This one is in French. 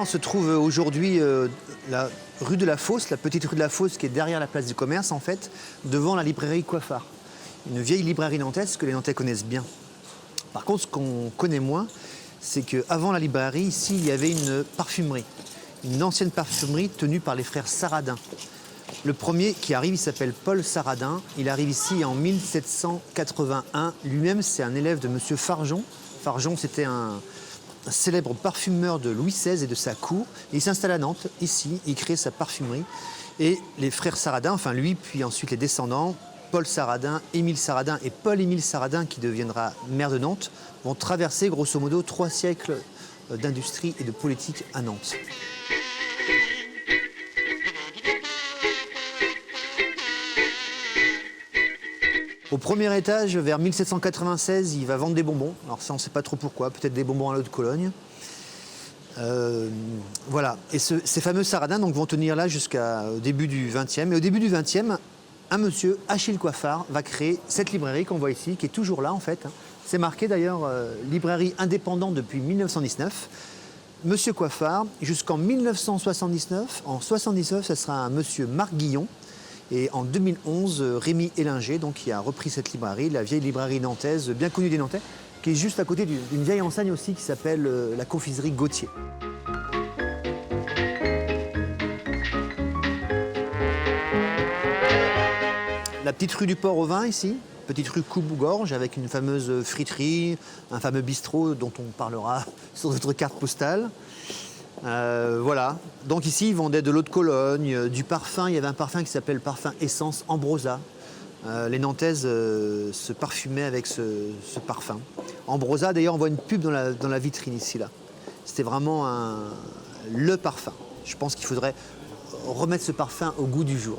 on se trouve aujourd'hui la rue de la Fosse, la petite rue de la Fosse qui est derrière la place du commerce en fait, devant la librairie Coiffard. Une vieille librairie nantaise que les Nantais connaissent bien. Par contre, ce qu'on connaît moins, c'est qu'avant la librairie, ici, il y avait une parfumerie. Une ancienne parfumerie tenue par les frères Saradin. Le premier qui arrive, il s'appelle Paul Saradin. Il arrive ici en 1781. Lui-même, c'est un élève de M. Farjon. Farjon, c'était un célèbre parfumeur de Louis XVI et de sa cour. Et il s'installe à Nantes, ici, il crée sa parfumerie. Et les frères Saradin, enfin lui, puis ensuite les descendants, Paul Saradin, Émile Saradin et Paul-Émile Saradin, qui deviendra maire de Nantes, vont traverser grosso modo 3 siècles d'industrie et de politique à Nantes. Au premier étage, vers 1796, il va vendre des bonbons. Alors ça, on ne sait pas trop pourquoi, peut-être des bonbons à l'eau de Cologne. Voilà. Et ces fameux Saradins donc, vont tenir là jusqu'au début du XXe. Et au début du XXe, un monsieur, Achille Coiffard, va créer cette librairie qu'on voit ici, qui est toujours là en fait. C'est marqué d'ailleurs librairie indépendante depuis 1919. Monsieur Coiffard, jusqu'en 1979. En 1979, ce sera un monsieur Marc Guillon. Et en 2011, Rémi Ellinger, donc, qui a repris cette librairie, la vieille librairie nantaise, bien connue des Nantais, qui est juste à côté d'une vieille enseigne aussi qui s'appelle la confiserie Gauthier. La petite rue du Port au Vin ici, petite rue Coupe-Gorge avec une fameuse friterie, un fameux bistrot dont on parlera sur notre carte postale. Voilà. Donc ici, ils vendaient de l'eau de Cologne, du parfum. Il y avait un parfum qui s'appelle parfum Essence Ambrosa. Les Nantaises se parfumaient avec ce parfum. Ambrosa, d'ailleurs, on voit une pub dans la vitrine ici, là. C'était vraiment le parfum. Je pense qu'il faudrait remettre ce parfum au goût du jour.